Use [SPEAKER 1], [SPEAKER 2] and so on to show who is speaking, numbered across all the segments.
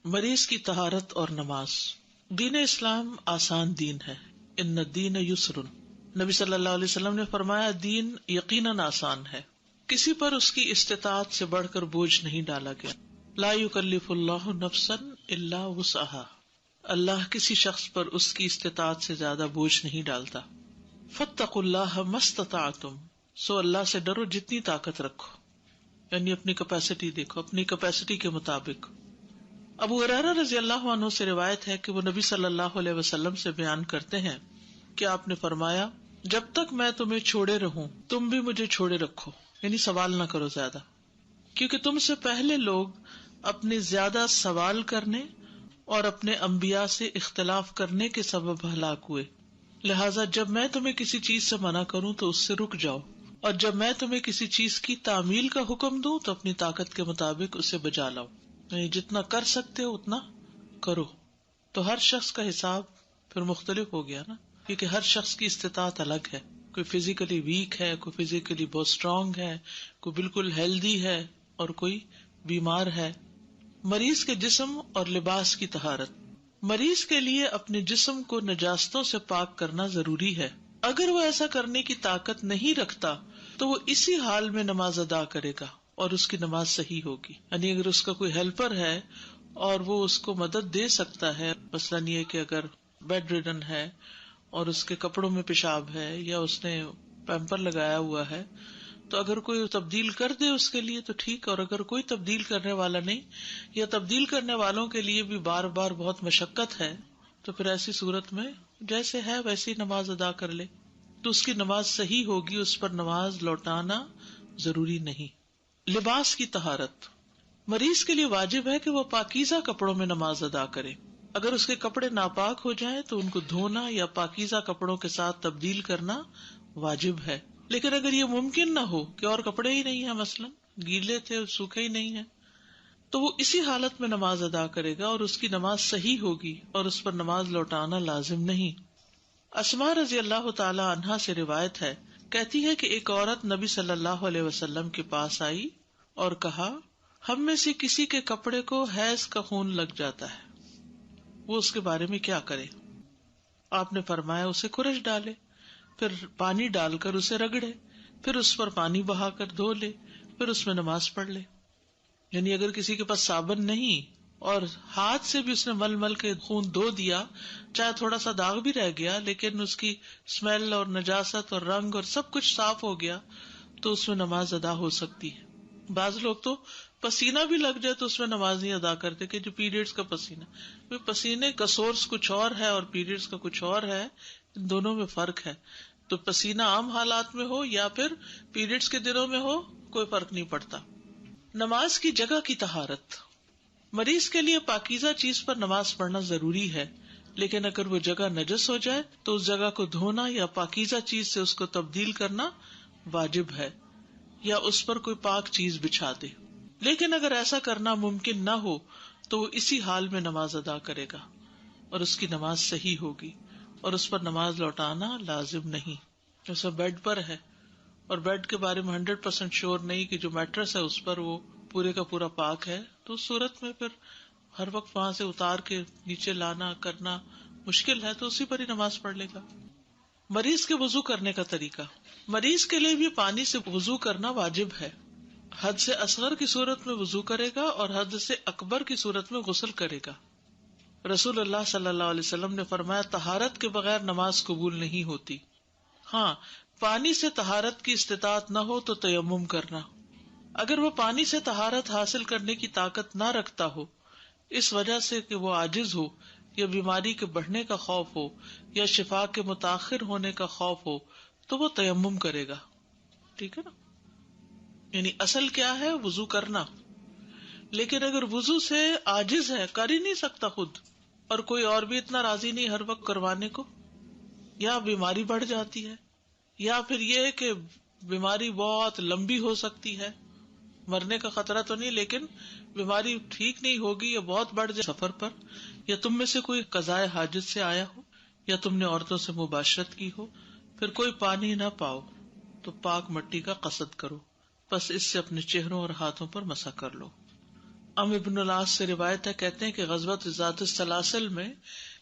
[SPEAKER 1] مریض کی طہارت اور نماز۔ دین اسلام آسان دین ہے، ان الدین یسر۔ نبی صلی اللہ علیہ وسلم نے فرمایا دین یقیناً آسان ہے، کسی پر اس کی استطاعت سے بڑھ کر بوجھ نہیں ڈالا گیا۔ لا یکلف اللہ نفسا الا وسعها، اللہ کسی شخص پر اس کی استطاعت سے زیادہ بوجھ نہیں ڈالتا۔ فاتقوا اللہ ما استطعتم، سو اللہ سے ڈرو جتنی طاقت رکھو، یعنی اپنی کیپیسٹی دیکھو، اپنی کیپیسٹی کے مطابق۔ ابو ہریرہ رضی اللہ عنہ سے روایت ہے کہ وہ نبی صلی اللہ علیہ وسلم سے بیان کرتے ہیں کہ آپ نے فرمایا جب تک میں تمہیں چھوڑے رہوں تم بھی مجھے چھوڑے رکھو، یعنی سوال نہ کرو زیادہ، کیونکہ تم سے پہلے لوگ اپنے زیادہ سوال کرنے اور اپنے انبیاء سے اختلاف کرنے کے سبب ہلاک ہوئے، لہٰذا جب میں تمہیں کسی چیز سے منع کروں تو اس سے رک جاؤ، اور جب میں تمہیں کسی چیز کی تعمیل کا حکم دوں تو اپنی طاقت کے مطابق اسے بجا لاؤ، یعنی جتنا کر سکتے ہو اتنا کرو۔ تو ہر شخص کا حساب پھر مختلف ہو گیا نا، کیونکہ ہر شخص کی استطاعت الگ ہے، کوئی فزیکلی ویک ہے، کوئی فزیکلی بہت اسٹرانگ ہے، کوئی بالکل ہیلدی ہے اور کوئی بیمار ہے۔ مریض کے جسم اور لباس کی طہارت۔ مریض کے لیے اپنے جسم کو نجاستوں سے پاک کرنا ضروری ہے، اگر وہ ایسا کرنے کی طاقت نہیں رکھتا تو وہ اسی حال میں نماز ادا کرے گا اور اس کی نماز صحیح ہوگی۔ یعنی اگر اس کا کوئی ہیلپر ہے اور وہ اس کو مدد دے سکتا ہے، مثلاً یہ کہ اگر بیڈ ریڈن ہے اور اس کے کپڑوں میں پیشاب ہے یا اس نے پیمپر لگایا ہوا ہے، تو اگر کوئی تبدیل کر دے اس کے لیے تو ٹھیک، اور اگر کوئی تبدیل کرنے والا نہیں یا تبدیل کرنے والوں کے لیے بھی بار بار بہت مشقت ہے، تو پھر ایسی صورت میں جیسے ہے ویسی نماز ادا کر لے تو اس کی نماز صحیح ہوگی، اس پر نماز لوٹانا ضروری نہیں۔ لباس کی طہارت۔ مریض کے لیے واجب ہے کہ وہ پاکیزہ کپڑوں میں نماز ادا کرے، اگر اس کے کپڑے ناپاک ہو جائیں تو ان کو دھونا یا پاکیزہ کپڑوں کے ساتھ تبدیل کرنا واجب ہے۔ لیکن اگر یہ ممکن نہ ہو کہ اور کپڑے ہی نہیں ہیں، مثلاً گیلے تھے سوکھے ہی نہیں ہیں، تو وہ اسی حالت میں نماز ادا کرے گا اور اس کی نماز صحیح ہوگی اور اس پر نماز لوٹانا لازم نہیں۔ اسماء رضی اللہ تعالی عنہا سے روایت ہے، کہتی ہے کہ ایک عورت نبی صلی اللہ علیہ وسلم کے پاس آئی اور کہا ہم میں سے کسی کے کپڑے کو حیض کا خون لگ جاتا ہے، وہ اس کے بارے میں کیا کرے؟ آپ نے فرمایا اسے کھرچ ڈالے، پھر پانی ڈال کر اسے رگڑے، پھر اس پر پانی بہا کر دھو لے، پھر اس میں نماز پڑھ لے۔ یعنی اگر کسی کے پاس صابن نہیں اور ہاتھ سے بھی اس نے مل مل کے خون دھو دیا، چاہے تھوڑا سا داغ بھی رہ گیا لیکن اس کی اسمیل اور نجاست اور رنگ اور سب کچھ صاف ہو گیا، تو اس میں نماز ادا ہو سکتی ہے۔ بعض لوگ تو پسینہ بھی لگ جائے تو اس میں نماز نہیں ادا کرتے، کہ جو پیریڈز کا پسینہ، پسینے کا سورس کچھ اور ہے اور پیریڈز کا کچھ اور ہے، ان دونوں میں فرق ہے۔ تو پسینہ عام حالات میں ہو یا پھر پیریڈز کے دنوں میں ہو، کوئی فرق نہیں پڑتا۔ نماز کی جگہ کی طہارت۔ مریض کے لیے پاکیزہ چیز پر نماز پڑھنا ضروری ہے، لیکن اگر وہ جگہ نجس ہو جائے تو اس جگہ کو دھونا یا پاکیزہ چیز سے اس کو تبدیل کرنا واجب ہے، یا اس پر کوئی پاک چیز بچھا دے۔ لیکن اگر ایسا کرنا ممکن نہ ہو تو وہ اسی حال میں نماز ادا کرے گا اور اس کی نماز صحیح ہوگی اور اس پر نماز لوٹانا لازم نہیں۔ جیسا بیڈ پر ہے اور بیڈ کے بارے میں 100% شور نہیں کہ جو میٹرس ہے اس پر وہ پورے کا پورا پاک ہے، تو اس صورت میں پھر ہر وقت وہاں سے اتار کے نیچے لانا کرنا مشکل ہے، تو اسی پر ہی نماز پڑھ لے گا۔ مریض کے وضو کرنے کا طریقہ۔ مریض کے لیے بھی پانی سے وضو کرنا واجب ہے۔ حد سے اصغر کی صورت میں وضو کرے گا اور حد سے اکبر کی صورت میں غسل کرے گا۔ رسول اللہ صلی اللہ علیہ وسلم نے فرمایا طہارت کے بغیر نماز قبول نہیں ہوتی۔ ہاں، پانی سے طہارت کی استطاعت نہ ہو تو تیمم کرنا۔ اگر وہ پانی سے طہارت حاصل کرنے کی طاقت نہ رکھتا ہو، اس وجہ سے کہ وہ عاجز ہو یا بیماری کے بڑھنے کا خوف ہو یا شفا کے متاخر ہونے کا خوف ہو، تو وہ تیمم کرے گا۔ ٹھیک ہے نا؟ یعنی اصل کیا ہے؟ وضو کرنا۔ لیکن اگر وضو سے عاجز ہے، کر ہی نہیں سکتا خود، اور کوئی اور بھی اتنا راضی نہیں ہر وقت کروانے کو، یا بیماری بڑھ جاتی ہے، یا پھر یہ کہ بیماری بہت لمبی ہو سکتی ہے، مرنے کا خطرہ تو نہیں لیکن بیماری ٹھیک نہیں ہوگی یا بہت بڑھ جائے سفر پر، یا تم میں سے کوئی قضائے حاجت سے آیا ہو، یا تم نے عورتوں سے مباشرت کی ہو، پھر کوئی پانی نہ پاؤ تو پاک مٹی کا قصد کرو، بس اس سے اپنے چہروں اور ہاتھوں پر مسح کر لو۔ ابن العاص سے روایت ہے، کہتے ہیں کہ غزوۃ ذات السلاسل میں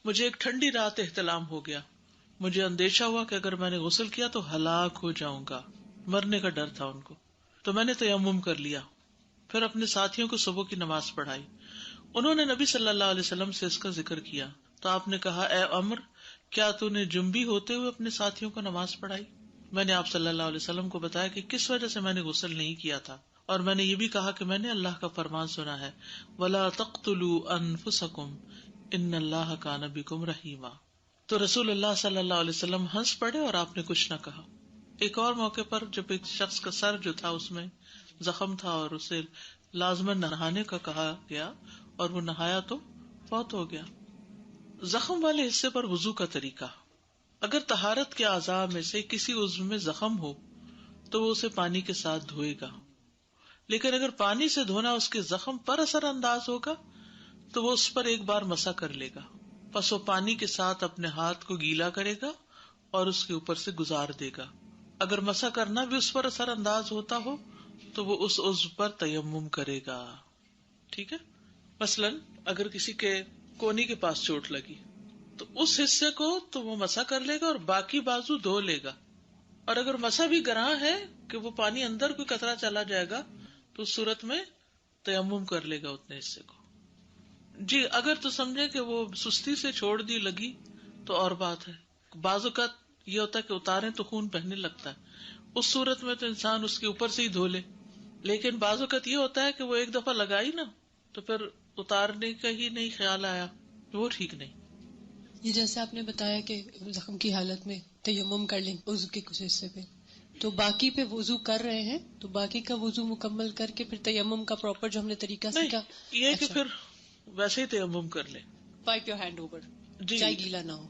[SPEAKER 1] مجھے ایک ٹھنڈی رات احتلام ہو گیا. مجھے اندیشہ ہوا کہ اگر میں نے غسل کیا تو ہلاک ہو جاؤں گا، مرنے کا ڈر تھا ان کو. تو میں نے تیمم کر لیا، پھر اپنے ساتھیوں کو صبح کی نماز پڑھائی. انہوں نے نبی صلی اللہ علیہ وسلم سے اس کا ذکر کیا تو آپ نے کہا، اے عمر، کیا تو نے جنبی ہوتے ہوئے اپنے ساتھیوں کو نماز پڑھائی؟ میں نے آپ صلی اللہ علیہ وسلم کو بتایا کہ کس وجہ سے میں نے غسل نہیں کیا تھا، اور میں نے یہ بھی کہا کہ میں نے اللہ کا فرمان سنا ہے، وَلَا تَقْتُلُوا أَنفُسَكُمْ إِنَّ اللَّهَ كَانَ بِكُمْ رَحِيمًا. تو رسول اللہ صلی اللہ علیہ وسلم ہنس پڑے اور آپ نے کچھ نہ کہا. ایک اور موقع پر جب ایک شخص کا سر جو تھا اس میں زخم تھا اور اسے لازماً نہانے کا کہا گیا اور وہ نہایا تو فوت ہو گیا. زخم والے حصے پر وضو کا طریقہ: اگر طہارت کے اعضاء میں سے کسی عضو میں زخم ہو تو وہ اسے پانی کے ساتھ دھوئے گا، لیکن اگر پانی سے دھونا اس کے زخم پر اثر انداز ہوگا تو وہ اس پر ایک بار مسح کر لے گا. پس وہ پانی کے ساتھ اپنے ہاتھ کو گیلا کرے گا اور اس کے اوپر سے گزار دے گا. اگر مسح کرنا بھی اس پر اثر انداز ہوتا ہو تو وہ اس عضو پر تیمم کرے گا. ٹھیک ہے، مثلاً اگر کسی کے کونی کے پاس چوٹ لگی تو اس حصے کو تو وہ مسح کر لے گا اور باقی بازو دھو لے گا. اور اگر مسح بھی گراں ہے کہ وہ پانی اندر کوئی قطرہ چلا جائے گا تو اس صورت میں تیمم کر لے گا اتنے حصے کو. جی اگر تو سمجھے کہ وہ سستی سے چھوڑ دی لگی تو اور بات ہے. بعض اوقات یہ ہوتا ہے کہ اتاریں تو خون بہنے لگتا ہے، اس صورت میں تو انسان اس کے اوپر سے ہی دھو لے. لیکن بعض اوقات یہ ہوتا ہے کہ وہ ایک دفعہ لگائی نا تو پھر اتارنے کا ہی نہیں خیال آیا، وہ ٹھیک نہیں.
[SPEAKER 2] یہ جیسے آپ نے بتایا کہ زخم کی حالت میں تیمم کر لیں عضو کے کچھ حصے پہ، تو باقی پہ وضو کر رہے ہیں تو باقی کا وضو مکمل کر کے پھر تیمم کا پراپر جو ہم نے طریقہ
[SPEAKER 1] نہیں،
[SPEAKER 2] سیکھا.
[SPEAKER 1] یہ کہ
[SPEAKER 2] اچھا،
[SPEAKER 1] پھر ویسے ہی تیمم کر لیں.
[SPEAKER 2] وائپ یور ہینڈ اوور،
[SPEAKER 1] جی،
[SPEAKER 2] چاہے گیلا نہ ہو.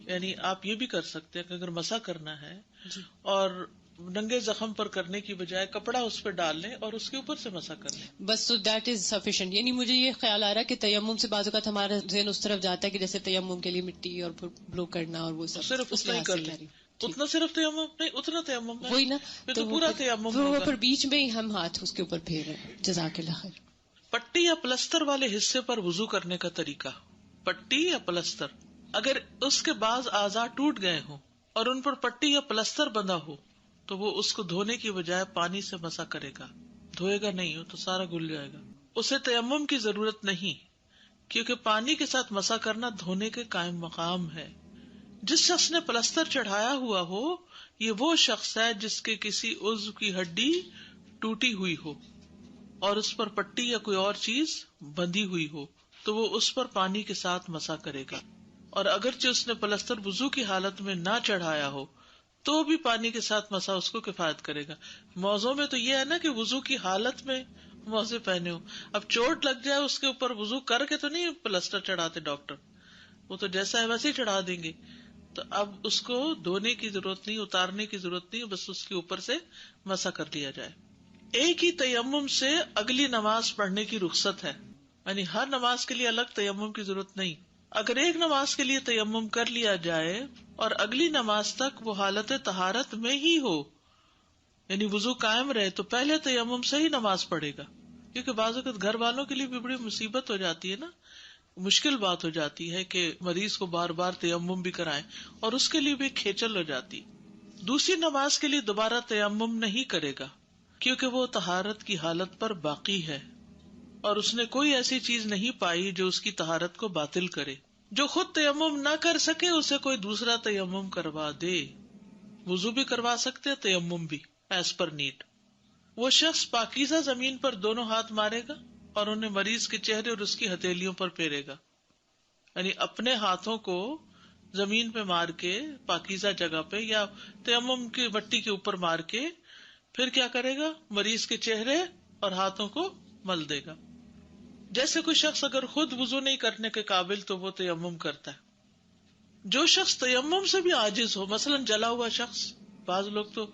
[SPEAKER 1] یعنی آپ یہ بھی کر سکتے ہیں کہ اگر مسح کرنا ہے
[SPEAKER 2] جی،
[SPEAKER 1] اور ننگے زخم پر کرنے کی بجائے کپڑا اس پہ ڈال لیں اور اس کے اوپر سے مسح کر لیں.
[SPEAKER 2] بس تو دیٹ از سفیشینٹ. یعنی مجھے یہ خیال آ رہا ہے کہ تیمم سے بعض اوقات ہمارا ذہن اس طرف جاتا ہے کہ جیسے تیمم کے لیے مٹی اور پھر بلو کرنا اور وہ سب،
[SPEAKER 1] صرف
[SPEAKER 2] اس
[SPEAKER 1] اتنا ہی
[SPEAKER 2] لحاظ
[SPEAKER 1] کر
[SPEAKER 2] سے
[SPEAKER 1] لیں،
[SPEAKER 2] کہہ رہی ہوں.
[SPEAKER 1] اتنا صرف تیمم نہیں، اتنا تیمم ہے
[SPEAKER 2] وہی نا،
[SPEAKER 1] پھر
[SPEAKER 2] تو
[SPEAKER 1] تو
[SPEAKER 2] وہ
[SPEAKER 1] پورا تیمم ہوگا.
[SPEAKER 2] پھر بیچ میں ہی ہم ہاتھ اس کے اوپر پھیر رہے ہیں. جزاک اللہ خیر.
[SPEAKER 1] پٹی یا پلستر والے حصے پر وضو کرنے کا طریقہ: پٹی یا پلستر، اگر اس کے بعض اعضاء ٹوٹ گئے ہوں اور ان پر پٹی یا پلستر بندھا ہو تو وہ اس کو دھونے کی بجائے پانی سے مسح کرے گا. دھوئے گا نہیں، ہو تو سارا گل جائے گا. اسے تیمم کی ضرورت نہیں، کیونکہ پانی کے ساتھ مسح کرنا دھونے کے قائم مقام ہے. جس شخص نے پلستر چڑھایا ہوا ہو یہ وہ شخص ہے جس کے کسی عضو کی ہڈی ٹوٹی ہوئی ہو اور اس پر پٹی یا کوئی اور چیز بندھی ہوئی ہو تو وہ اس پر پانی کے ساتھ مسح کرے گا. اور اگرچہ اس نے پلستر وضو کی حالت میں نہ چڑھایا ہو تو بھی پانی کے ساتھ مسح اس کو کفایت کرے گا. موضوع میں تو یہ ہے نا کہ وضو کی حالت میں موزے پہنے ہو. اب چوٹ لگ جائے اس کے اوپر وضو کر کے تو نہیں پلستر چڑھاتے ڈاکٹر، وہ تو جیسا ہے ویسے ہی چڑھا دیں گے. تو اب اس کو دھونے کی ضرورت نہیں، اتارنے کی ضرورت نہیں، بس اس کے اوپر سے مسح کر لیا جائے. ایک ہی تیمم سے اگلی نماز پڑھنے کی رخصت ہے، یعنی ہر نماز کے لیے الگ تیمم کی ضرورت نہیں. اگر ایک نماز کے لیے تیمم کر لیا جائے اور اگلی نماز تک وہ حالت طہارت میں ہی ہو، یعنی وضو قائم رہے، تو پہلے تیمم سے ہی نماز پڑھے گا. کیونکہ بعض اوقات گھر والوں کے لیے بھی بڑی مصیبت ہو جاتی ہے نا، مشکل بات ہو جاتی ہے کہ مریض کو بار بار تیمم بھی کرائیں، اور اس کے لیے بھی کھیچل ہو جاتی. دوسری نماز کے لیے دوبارہ تیمم نہیں کرے گا کیونکہ وہ طہارت کی حالت پر باقی ہے اور اس نے کوئی ایسی چیز نہیں پائی جو اس کی طہارت کو باطل کرے. جو خود تیمم نہ کر سکے اسے کوئی دوسرا تیمم کروا دے. وضو بھی کروا سکتے، تیمم بھی، ایز پر نیڈ. وہ شخص پاکیزہ زمین پر دونوں ہاتھ مارے گا اور انہیں مریض کے چہرے اور اس کی ہتھیلیوں پر پھیرے گا. یعنی اپنے ہاتھوں کو زمین پہ مار کے پاکیزہ جگہ پہ یا تیمم کی مٹی کے اوپر مار کے پھر کیا کرے گا؟ مریض کے چہرے اور ہاتھوں کو مل دے گا. جیسے کوئی شخص اگر خود وضو نہیں کرنے کے قابل تو وہ تیمم کرتا ہے. جو شخص تیمم سے بھی عاجز ہو، مثلا جلا ہوا شخص، بعض لوگ تو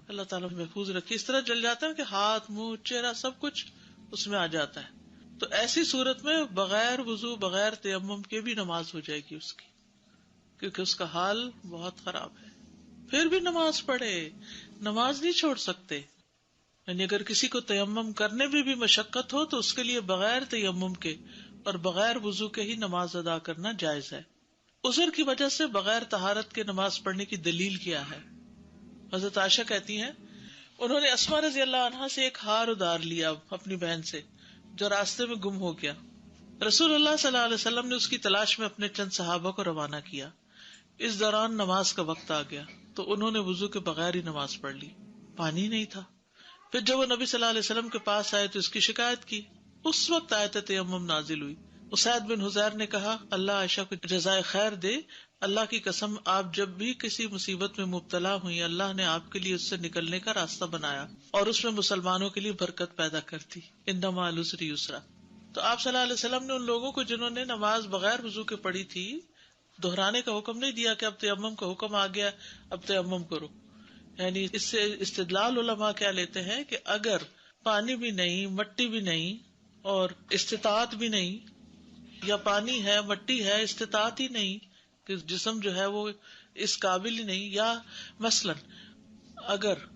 [SPEAKER 1] اللہ تعالیٰ محفوظ رکھے اس طرح جل جاتا ہے کہ ہاتھ، منہ، چہرہ سب کچھ اس میں آ جاتا ہے، تو ایسی صورت میں بغیر وضو بغیر تیمم کے بھی نماز ہو جائے گی اس کی، کیونکہ اس کا حال بہت خراب ہے. پھر بھی نماز پڑھے، نماز نہیں چھوڑ سکتے. یعنی اگر کسی کو تیمم کرنے میں بھی مشقت ہو تو اس کے لیے بغیر تیمم کے اور بغیر وضو کے ہی نماز ادا کرنا جائز ہے. عذر کی وجہ سے بغیر طہارت کے نماز پڑھنے کی دلیل کیا ہے؟ حضرت عائشہ کہتی ہیں انہوں نے اسماء رضی اللہ عنہا سے ایک ہار ادار لیا اپنی بہن سے جو راستے میں گم ہو گیا. رسول اللہ صلی اللہ علیہ وسلم نے اس کی تلاش میں اپنے چند صحابہ کو روانہ کیا. اس دوران نماز کا وقت آ گیا تو انہوں نے وضو کے بغیر ہی نماز پڑھ لی. پانی نہیں تھا. پھر جب وہ نبی صلی اللہ علیہ وسلم کے پاس آئے تو اس کی شکایت کی. اس وقت آیت تیمم نازل ہوئی. اسید بن حذیر نے کہا اللہ عائشہ کو جزائے خیر دے، اللہ کی قسم آپ جب بھی کسی مصیبت میں مبتلا ہوئی اللہ نے آپ کے لیے اس سے نکلنے کا راستہ بنایا اور اس میں مسلمانوں کے لیے برکت پیدا کرتی. ان مع العسر یسرا. تو آپ صلی اللہ علیہ وسلم نے ان لوگوں کو جنہوں نے نماز بغیر وضو کے پڑھی تھی دہرانے کا حکم نہیں دیا کہ اب تیمم کا حکم آ گیا اب تیمم کرو. یعنی اس سے استدلال علماء کیا لیتے ہیں کہ اگر پانی بھی نہیں، مٹی بھی نہیں اور استطاعت بھی نہیں، یا پانی ہے مٹی ہے استطاعت ہی نہیں کہ جسم جو ہے وہ اس قابل ہی نہیں، یا مثلا اگر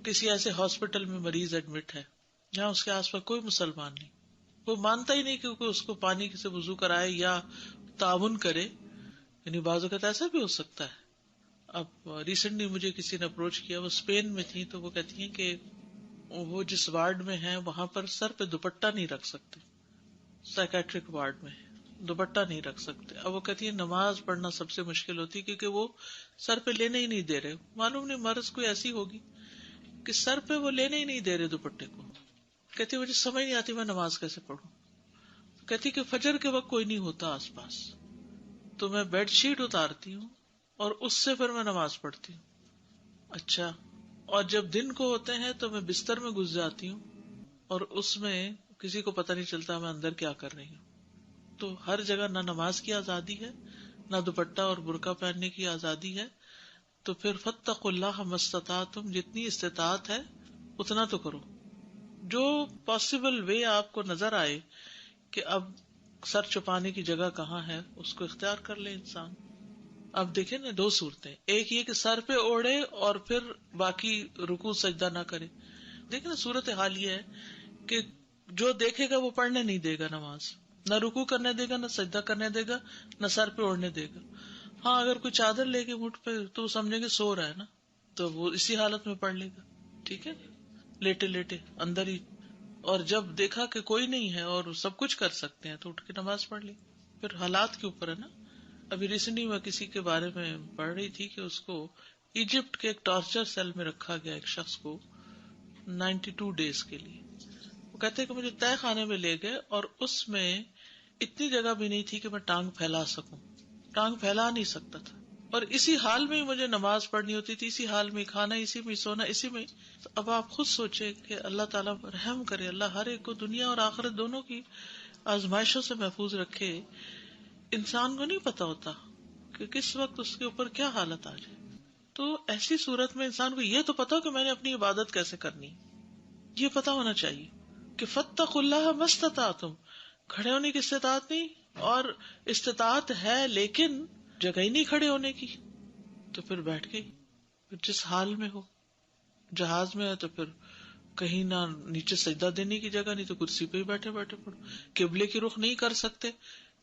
[SPEAKER 1] کسی ایسے ہاسپٹل میں مریض ایڈمٹ ہے جہاں اس کے آس پاس کوئی مسلمان نہیں، وہ مانتا ہی نہیں کہ کوئی اس کو پانی سے وضو کرائے یا تعاون کرے. یعنی بعض اوقات ایسا بھی ہو سکتا ہے. اب ریسنٹلی مجھے کسی نے اپروچ کیا، وہ اسپین میں تھی تو وہ کہتی ہیں کہ وہ جس وارڈ میں ہیں وہاں پر سر پہ دوپٹہ نہیں رکھ سکتے، سائکیٹرک وارڈ میں دوپٹہ نہیں رکھ سکتے. اب وہ کہتی ہے نماز پڑھنا سب سے مشکل ہوتی ہے کیونکہ وہ سر پہ لینے ہی نہیں دے رہے. معلوم نہیں مرض کوئی ایسی ہوگی کہ سر پہ وہ لینے ہی نہیں دے رہے دوپٹے کو. کہتی مجھے سمجھ نہیں آتی میں نماز کیسے پڑھوں. کہتی کہ فجر کے وقت کوئی نہیں ہوتا آس پاس تو میں بیڈ شیٹ اتارتی ہوں اور اس سے پھر میں نماز پڑھتی ہوں. اچھا، اور جب دن کو ہوتے ہیں تو میں بستر میں گھس جاتی ہوں اور اس میں کسی کو پتہ نہیں چلتا میں اندر کیا کر رہی ہوں. تو ہر جگہ نہ نماز کی آزادی ہے نہ دوپٹہ اور برقع پہننے کی آزادی ہے. تو پھر فاتقوا اللہ ما استطعتم، جتنی استطاعت ہے اتنا تو کرو. جو پاسبل وے آپ کو نظر آئے کہ اب سر چھپانے کی جگہ کہاں ہے اس کو اختیار کر لے انسان. اب دیکھیں نا دو صورتیں، ایک یہ کہ سر پہ اوڑھے اور پھر باقی رکوع سجدہ نہ کرے. دیکھیں نا صورت حال یہ ہے کہ جو دیکھے گا وہ پڑھنے نہیں دے گا نماز، نہ رکوع کرنے دے گا نہ سجدہ کرنے دے گا نہ سر پہ اوڑھنے دے گا. ہاں اگر کوئی چادر لے کے مٹھ پہ تو سمجھے گے سو رہا ہے نا تو وہ اسی حالت میں پڑھ لے گا. ٹھیک ہے، لیٹے لیٹے اندر ہی. اور جب دیکھا کہ کوئی نہیں ہے اور سب کچھ کر سکتے ہیں تو اٹھ کے نماز پڑھ لی. پھر حالات کے اوپر ہے نا. ابھی ریسنٹلی میں کسی کے بارے میں پڑھ رہی تھی کہ اس کو ایجپٹ کے ایک ٹارچر سیل میں رکھا گیا ایک شخص کو 92 days کے لیے. وہ کہتے کہ مجھے تہہ خانے میں لے گئے اور اس میں اتنی جگہ بھی نہیں تھی کہ میں ٹانگ پھیلا سکوں، ٹانگ پھیلا نہیں سکتا تھا، اور اسی حال میں مجھے نماز پڑھنی ہوتی تھی، اسی حال میں کھانا اسی میں سونا اسی میں. تو اب آپ خود سوچے کہ اللہ تعالیٰ رحم کرے، اللہ ہر ایک کو دنیا اور آخرت دونوں کی آزمائشوں سے محفوظ رکھے. انسان کو نہیں پتا ہوتا کہ کس وقت اس کے اوپر کیا حالت آ جائے. تو ایسی صورت میں انسان کو یہ تو پتا ہو کہ میں نے اپنی عبادت کیسے کرنی، یہ پتا ہونا چاہیے کہ فاتقوا اللہ ما استطعتم. کھڑے ہونے کی استطاعت نہیں، اور استطاعت ہے لیکن جگہ ہی نہیں کھڑے ہونے کی تو پھر بیٹھ گئی. جس حال میں ہو، جہاز میں ہے تو پھر کہیں نہ نیچے سجدہ دینے کی جگہ نہیں تو کرسی پہ ہی بیٹھے بیٹھے پڑھو. قبلے کی رخ نہیں کر سکتے،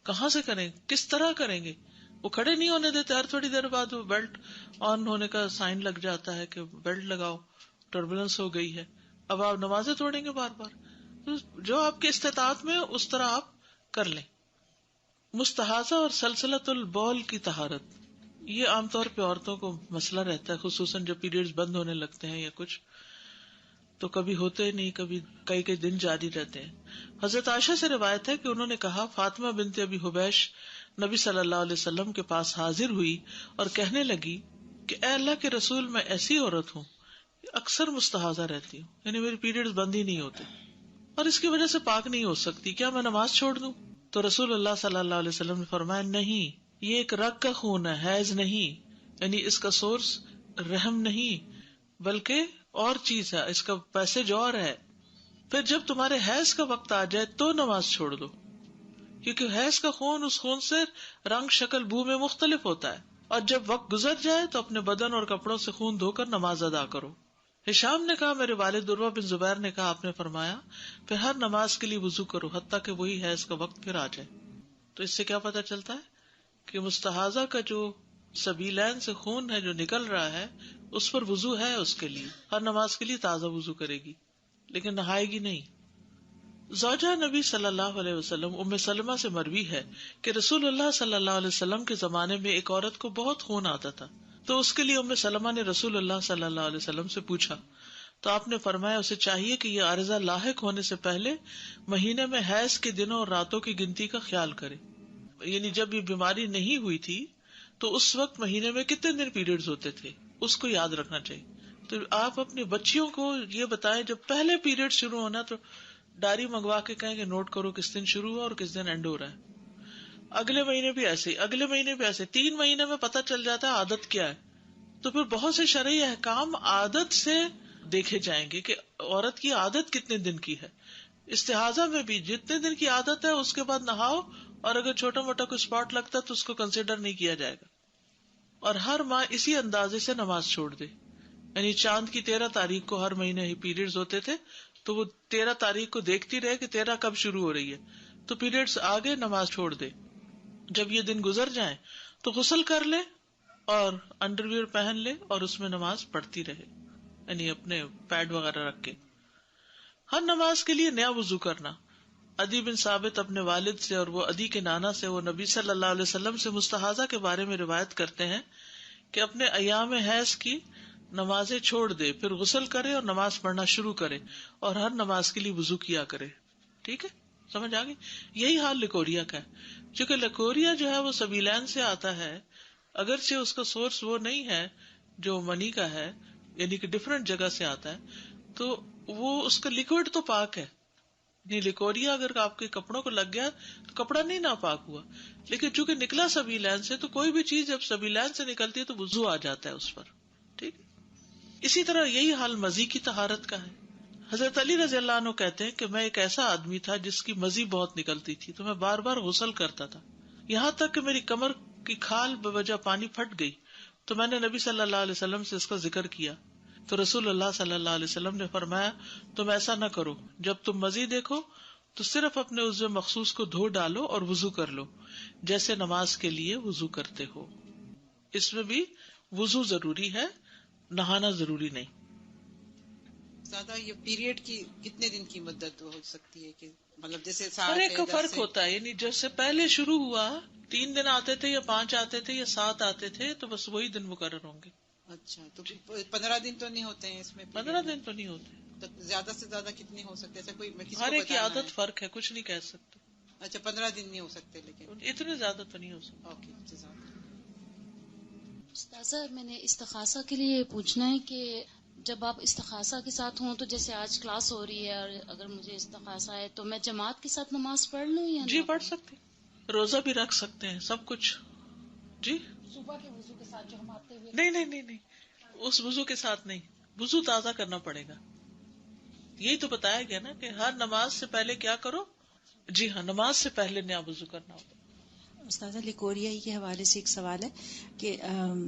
[SPEAKER 1] کہاں سے کریں، کس طرح کریں گے. وہ کھڑے نہیں ہونے دیتے، ہر تھوڑی دیر بعد وہ بیلٹ آن ہونے کا سائن لگ جاتا ہے کہ بیلٹ لگاؤ، ٹربولنس ہو گئی ہے. اب آپ نمازیں توڑیں گے بار بار. جو آپ کی استطاعت میں اس طرح آپ کر لیں. مستحاضہ اور سلسلۃ البول کی طہارت، یہ عام طور پہ عورتوں کو مسئلہ رہتا ہے، خصوصاً جب پیریڈز بند ہونے لگتے ہیں یا کچھ تو کبھی ہوتے نہیں، کبھی کئی کئی دن جاری رہتے ہیں. حضرت عائشہ سے روایت ہے کہ انہوں نے کہا فاطمہ بنت ابی حبیش نبی صلی اللہ علیہ وسلم کے پاس حاضر ہوئی اور کہنے لگی کہ اے اللہ کے رسول، میں ایسی عورت ہوں اکثر مستحاضہ رہتی ہوں، یعنی میری پیریڈز بند ہی نہیں ہوتے اور اس کی وجہ سے پاک نہیں ہو سکتی، کیا میں نماز چھوڑ دوں؟ تو رسول اللہ صلی اللہ علیہ وسلم نے فرمایا نہیں، یہ ایک رگ کا خون ہے، حیض نہیں. یعنی اس کا سورس رحم نہیں بلکہ اور چیز ہے، اس کا پیسج اور ہے. پھر جب تمہارے حیض کا وقت آ جائے تو نماز چھوڑ دو، کیونکہ حیض کا خون اس خون سے رنگ شکل بو میں مختلف ہوتا ہے، اور جب وقت گزر جائے تو اپنے بدن اور کپڑوں سے خون دھو کر نماز ادا کرو. ہشام نے کہا میرے والد عروہ بن زبیر نے کہا آپ نے فرمایا پھر ہر نماز کے لیے وضو کرو حتیٰ کہ وہی حیض کا وقت پھر آ جائے. تو اس سے کیا پتہ چلتا ہے کہ مستحاضہ کا جو سبیلین سے خون ہے جو نکل رہا ہے اس پر وضو ہے، اس کے لیے ہر نماز کے لیے تازہ وضو کرے گی لیکن نہائے گی نہیں. زوجہ نبی صلی اللہ علیہ وسلم ام سلمہ سے مروی ہے کہ رسول اللہ صلی اللہ علیہ وسلم کے زمانے میں ایک عورت کو بہت خون آتا تھا، تو اس کے لیے ام سلمہ نے رسول اللہ صلی اللہ علیہ وسلم سے پوچھا تو آپ نے فرمایا اسے چاہیے کہ یہ عارضہ لاحق ہونے سے پہلے مہینے میں حیض کے دنوں اور راتوں کی گنتی کا خیال کرے. یعنی جب یہ بیماری نہیں ہوئی تھی تو اس وقت مہینے میں کتنے دن پیریڈز ہوتے تھے اس کو یاد رکھنا چاہیے. تو آپ اپنی بچیوں کو یہ بتائیں جب پہلے پیریڈ شروع ہونا تو ڈائری منگوا کے کہیں کہ نوٹ کرو کس دن شروع ہوا اور کس دن اینڈ ہو رہا ہے. اگلے مہینے بھی ایسے، اگلے مہینے بھی ایسے، 3 مہینے میں پتہ چل جاتا ہے عادت کیا ہے. تو پھر بہت سے شرعی احکام عادت سے دیکھے جائیں گے کہ عورت کی عادت کتنے دن کی ہے. استحاضہ میں بھی جتنے دن کی عادت ہے اس کے بعد نہاؤ، اور اگر چھوٹا موٹا کوئی اسپاٹ لگتا ہے تو اس کو کنسیڈر نہیں کیا جائے گا. اور ہر ماہ اسی اندازے سے نماز چھوڑ دے. یعنی چاند کی 13 تاریخ کو ہر مہینے ہی پیریڈز ہوتے تھے تو وہ 13 تاریخ کو دیکھتی رہے کہ 13 کب شروع ہو رہی ہے، تو پیریڈز آگے نماز چھوڑ دے. جب یہ دن گزر جائیں تو غسل کر لے اور انڈر ویئر پہن لے اور اس میں نماز پڑھتی رہے، یعنی اپنے پیڈ وغیرہ رکھ کے. ہر نماز کے لیے نیا وضو کرنا. عدی بن ثابت اپنے والد سے اور وہ عدی کے نانا سے وہ نبی صلی اللہ علیہ وسلم سے مستحاضہ کے بارے میں روایت کرتے ہیں کہ اپنے ایام حیض کی نمازیں چھوڑ دے، پھر غسل کرے اور نماز پڑھنا شروع کرے اور ہر نماز کے لیے وضو کیا کرے. ٹھیک ہے، سمجھ آ گئی. یہی حال لکوریا کا ہے. چونکہ لکوریا جو ہے وہ سبیلین سے آتا ہے، اگرچہ اس کا سورس وہ نہیں ہے جو منی کا ہے، یعنی کہ ڈفرینٹ جگہ سے آتا ہے، تو وہ اس کا لیکوڈ تو پاک ہے. لکوریا اگر آپ کے کپڑوں کو لگ گیا تو کپڑا نہیں ناپاک ہوا، لیکن چونکہ نکلا سبیلین سے تو کوئی بھی چیز جب سبیلین سے نکلتی ہے تو وضو آ جاتا ہے اس پر. ٹھیک. اسی طرح یہی حال مزی کی طہارت کا ہے. حضرت علی رضی اللہ عنہ کہتے ہیں کہ میں ایک ایسا آدمی تھا جس کی مزی بہت نکلتی تھی تو میں بار بار غسل کرتا تھا، یہاں تک کہ میری کمر کی کھال بوجہ پانی پھٹ گئی. تو میں نے نبی صلی اللہ علیہ وسلم سے اس کا ذکر کیا تو رسول اللہ صلی اللہ علیہ وسلم نے فرمایا تم ایسا نہ کرو، جب تم مزی دیکھو تو صرف اپنے عضو مخصوص کو دھو ڈالو اور وضو کر لو جیسے نماز کے لیے وضو کرتے ہو. اس میں بھی وضو ضروری ہے، نہانا ضروری نہیں.
[SPEAKER 3] زیادہ یہ پیریڈ کی کتنے دن کی مدت ہو سکتی ہے کہ مطلب جیسے
[SPEAKER 1] ہر ایک کا فرق ہوتا ہے. یعنی جیسے پہلے شروع ہوا 3 دن آتے تھے یا 5 آتے تھے یا 7 آتے تھے تو بس وہی دن مقرر ہوں گے.
[SPEAKER 3] اچھا، تو 15 دن تو نہیں ہوتے ہیں اس میں؟
[SPEAKER 1] 15 دن تو نہیں ہوتے.
[SPEAKER 3] تو زیادہ سے زیادہ کتنے ہو سکتے ہیں؟ کوئی
[SPEAKER 1] ہر ایک کی عادت فرق ہے، کچھ نہیں کہہ سکتے.
[SPEAKER 3] اچھا، 15 دن نہیں ہو سکتے لیکن
[SPEAKER 1] اتنے زیادہ تو نہیں ہو سکتے.
[SPEAKER 3] اوکے، جزاک اللہ.
[SPEAKER 4] استاذہ میں نے استخاصہ کے لیے پوچھنا ہے کہ جب آپ استخاصہ کے ساتھ ہوں تو جیسے آج کلاس ہو رہی ہے اور اگر مجھے استخاصہ ہے تو میں جماعت کے ساتھ نماز پڑھ لوں یا
[SPEAKER 1] جی پڑھ سکتے، روزہ بھی رکھ سکتے ہیں، سب کچھ. جی
[SPEAKER 4] صبح کے وضو کے ساتھ جو ہم آتے ہوئے
[SPEAKER 1] نہیں اس وضو کے ساتھ نہیں، وضو تازہ کرنا پڑے گا. یہی تو بتایا گیا نا کہ ہر نماز سے پہلے کیا کرو. جی ہاں، نماز سے پہلے نیا وضو کرنا ہوگا.
[SPEAKER 5] استاذہ لیکوریا کے حوالے سے ایک سوال ہے کہ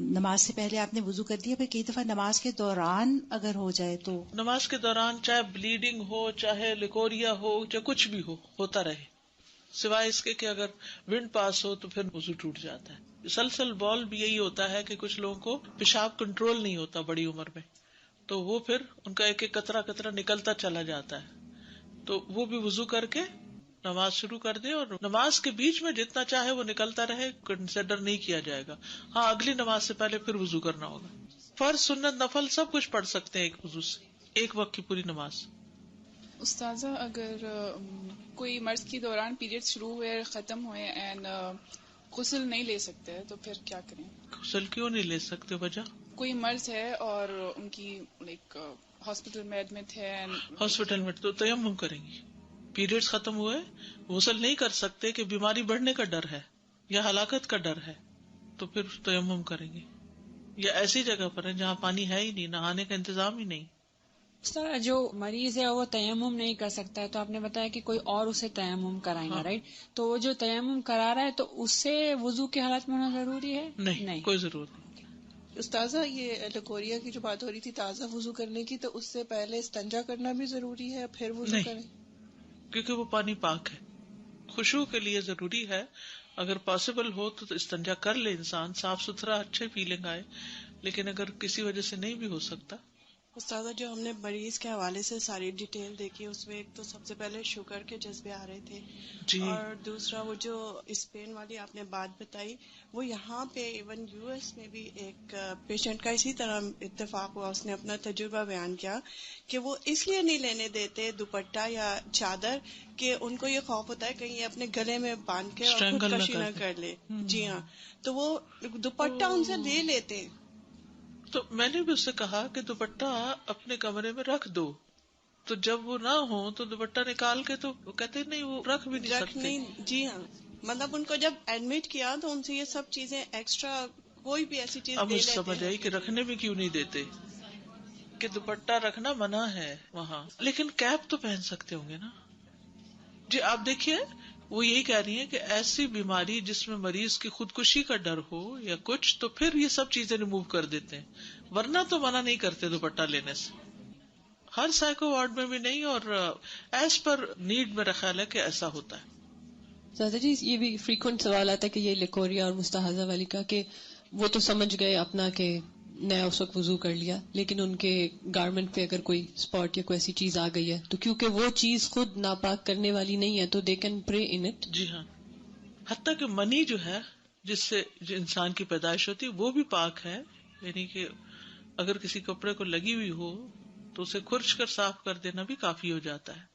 [SPEAKER 5] نماز سے پہلے آپ نے وضو کر دیا، پھر کئی دفعہ نماز کے دوران اگر ہو جائے تو
[SPEAKER 1] نماز کے دوران چاہے بلیڈنگ ہو، چاہے لیکوریا ہو، چاہے کچھ بھی ہو، ہوتا رہے، سوائے اس کے کہ اگر ونڈ پاس ہو تو پھر وضو ٹوٹ جاتا ہے. سلسل بال بھی یہی ہوتا ہے کہ کچھ لوگوں کو پیشاب کنٹرول نہیں ہوتا بڑی عمر میں، تو وہ پھر ان کا ایک ایک قطرہ قطرہ نکلتا چلا جاتا ہے، تو وہ بھی وضو کر کے نماز شروع کر دے اور نماز کے بیچ میں جتنا چاہے وہ نکلتا رہے، کنسیڈر نہیں کیا جائے گا. ہاں اگلی نماز سے پہلے پھر وضو کرنا ہوگا. فرض سنت نفل سب کچھ پڑھ سکتے ہیں ایک وضو سے، ایک وقت کی پوری نماز.
[SPEAKER 6] استاذہ اگر کوئی مرض کے دوران پیریڈ شروع ہوئے اور ختم ہوئے اینڈ غسل نہیں لے سکتے تو پھر کیا کریں؟
[SPEAKER 1] غسل کیوں نہیں لے سکتے؟ وجہ
[SPEAKER 6] کوئی مرض ہے اور ان کی لائک ہاسپٹل میں ایڈمٹ ہے.
[SPEAKER 1] ہاسپٹل میں تو تیمم کریں گی. پیریڈز ختم ہوئے غسل نہیں کر سکتے کہ بیماری بڑھنے کا ڈر ہے یا ہلاکت کا ڈر ہے تو پھر تیمم کریں گے. یا ایسی جگہ پر ہے جہاں پانی ہے ہی نہیں، نہانے کا انتظام ہی نہیں.
[SPEAKER 7] سر جو مریض ہے وہ تیمم نہیں کر سکتا ہے تو آپ نے بتایا کہ کوئی اور اسے تیمم کرائیں گا، رائٹ؟ تو وہ جو تیمم کرا رہا ہے تو اس سے وضو کی حالت میں ہونا ضروری ہے؟
[SPEAKER 1] نہیں، کوئی ضرورت نہیں.
[SPEAKER 8] استاذہ یہ لکوریا کی جو بات ہو رہی تھی تازہ وضو کرنے کی، تو اس سے پہلے استنجا کرنا بھی ضروری ہے پھر وضو
[SPEAKER 1] نہیں،
[SPEAKER 8] کریں؟
[SPEAKER 1] کیونکہ وہ پانی پاک ہے، خشوع کے لیے ضروری ہے. اگر پاسبل ہو تو استنجا کر لے انسان، صاف ستھرا اچھے فیلنگ آئے. لیکن اگر کسی وجہ سے نہیں بھی ہو سکتا.
[SPEAKER 9] استاذہ جو ہم نے مریض کے حوالے سے ساری ڈیٹیل دیکھی، اس میں ایک تو سب سے پہلے شوگر کے جذبے آ رہے تھے،
[SPEAKER 1] جی
[SPEAKER 9] اور دوسرا وہ جو اسپین والی آپ نے بات بتائی، وہ یہاں پہ ایون یو ایس میں بھی ایک پیشنٹ کا اسی طرح اتفاق ہوا. اس نے اپنا تجربہ بیان کیا کہ وہ اس لیے نہیں لینے دیتے دوپٹہ یا چادر کہ ان کو یہ خوف ہوتا ہے کہیں یہ اپنے گلے میں باندھ کے اور
[SPEAKER 1] Strangle
[SPEAKER 9] خودکشی
[SPEAKER 1] نہ
[SPEAKER 9] نہ
[SPEAKER 1] کر
[SPEAKER 9] کر لے. جی ہاں، تو وہ دوپٹہ ان سے لے لیتے ہیں.
[SPEAKER 1] تو میں نے بھی اس سے کہا کہ دوپٹہ اپنے کمرے میں رکھ دو، تو جب وہ نہ ہو تو دوپٹہ نکال کے، تو کہتے نہیں وہ رکھ بھی نہیں سکتے.
[SPEAKER 9] جی ہاں، مطلب ان کو جب ایڈمٹ کیا تو ان سے یہ سب چیزیں ایکسٹرا کوئی بھی ایسی چیز
[SPEAKER 1] اب
[SPEAKER 9] دے
[SPEAKER 1] مجھے
[SPEAKER 9] لیتے
[SPEAKER 1] سمجھ
[SPEAKER 9] ہیں.
[SPEAKER 1] آئی کہ رکھنے میں کیوں نہیں دیتے، کہ دوپٹہ رکھنا منع ہے وہاں. لیکن کیپ تو پہن سکتے ہوں گے نا. جی آپ دیکھیے، وہ یہی کہہ رہی ہیں کہ ایسی بیماری جس میں مریض کی خودکشی کا ڈر ہو یا کچھ، تو پھر یہ سب چیزیں ریموو کر دیتے ہیں، ورنہ تو منع نہیں کرتے دوپٹہ لینے سے. ہر سائیکو وارڈ میں بھی نہیں، اور ایز پر نیڈ میرا خیال ہے کہ ایسا ہوتا ہے.
[SPEAKER 2] زیادہ جی یہ بھی فریکوینٹ سوال آتا ہے کہ یہ لکوریا اور مستحاضہ والی کا، کہ وہ تو سمجھ گئے اپنا کہ نیا اس وقت وضو کر لیا، لیکن ان کے گارمنٹ پہ اگر کوئی اسپاٹ یا کوئی ایسی چیز آ گئی ہے تو کیونکہ وہ چیز خود ناپاک کرنے والی نہیں ہے تو دے کین پرے ان اٹ.
[SPEAKER 1] جی ہاں، حتیٰ کہ منی جو ہے جس سے جو انسان کی پیدائش ہوتی ہے وہ بھی پاک ہے. یعنی کہ اگر کسی کپڑے کو لگی ہوئی ہو تو اسے کھرچ کر صاف کر دینا بھی کافی ہو جاتا ہے.